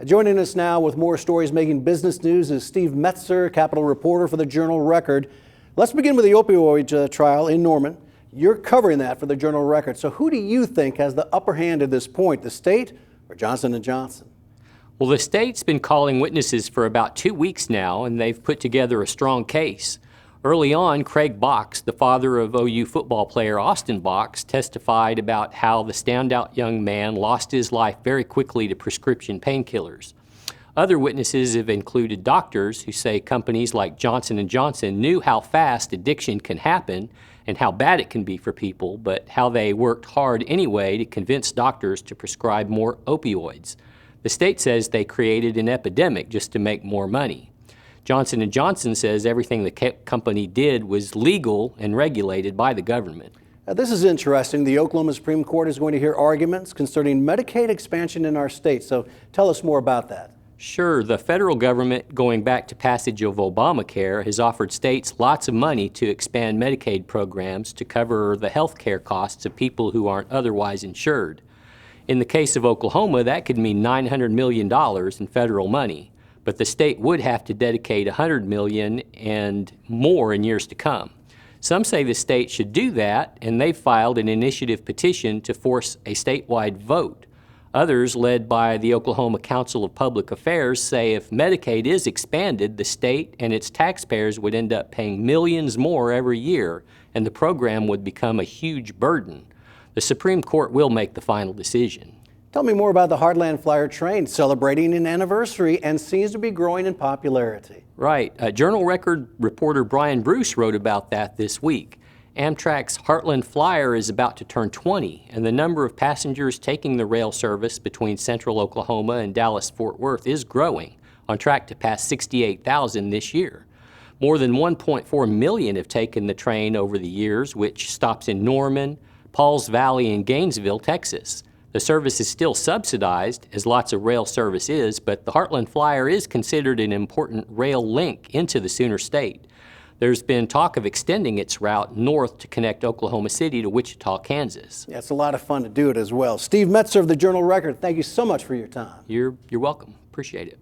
Joining us now with more stories making business news is Steve Metzer, Capitol reporter for the Journal Record. Let's begin with the opioid trial in Norman. You're covering that for the Journal Record. So who do you think has the upper hand at this point, the state or Johnson & Johnson? Well, the state's been calling witnesses for about 2 weeks now, and they've put together a strong case. Early on, Craig Box, the father of OU football player Austin Box, testified about how the standout young man lost his life very quickly to prescription painkillers. Other witnesses have included doctors who say companies like Johnson & Johnson knew how fast addiction can happen and how bad it can be for people, but how they worked hard anyway to convince doctors to prescribe more opioids. The state says they created an epidemic just to make more money. Johnson & Johnson says everything the company did was legal and regulated by the government. This is interesting. The Oklahoma Supreme Court is going to hear arguments concerning Medicaid expansion in our state. So tell us more about that. Sure. The federal government, going back to passage of Obamacare, has offered states lots of money to expand Medicaid programs to cover the health care costs of people who aren't otherwise insured. In the case of Oklahoma, that could mean $900 million in federal money. But the state would have to dedicate $100 million and more in years to come. Some say the state should do that, and they've filed an initiative petition to force a statewide vote. Others, led by the Oklahoma Council of Public Affairs, say if Medicaid is expanded, the state and its taxpayers would end up paying millions more every year, and the program would become a huge burden. The Supreme Court will make the final decision. Tell me more about the Heartland Flyer train celebrating an anniversary and seems to be growing in popularity. Right. Journal Record reporter Brian Bruce wrote about that this week. Amtrak's Heartland Flyer is about to turn 20, and the number of passengers taking the rail service between central Oklahoma and Dallas-Fort Worth is growing, on track to pass 68,000 this year. More than 1.4 million have taken the train over the years, which stops in Norman, Pauls Valley, and Gainesville, Texas. The service is still subsidized, as lots of rail service is, but the Heartland Flyer is considered an important rail link into the Sooner State. There's been talk of extending its route north to connect Oklahoma City to Wichita, Kansas. Yeah, it's a lot of fun to do it as well. Steve Metzer of the Journal Record, thank you so much for your time. You're welcome. Appreciate it.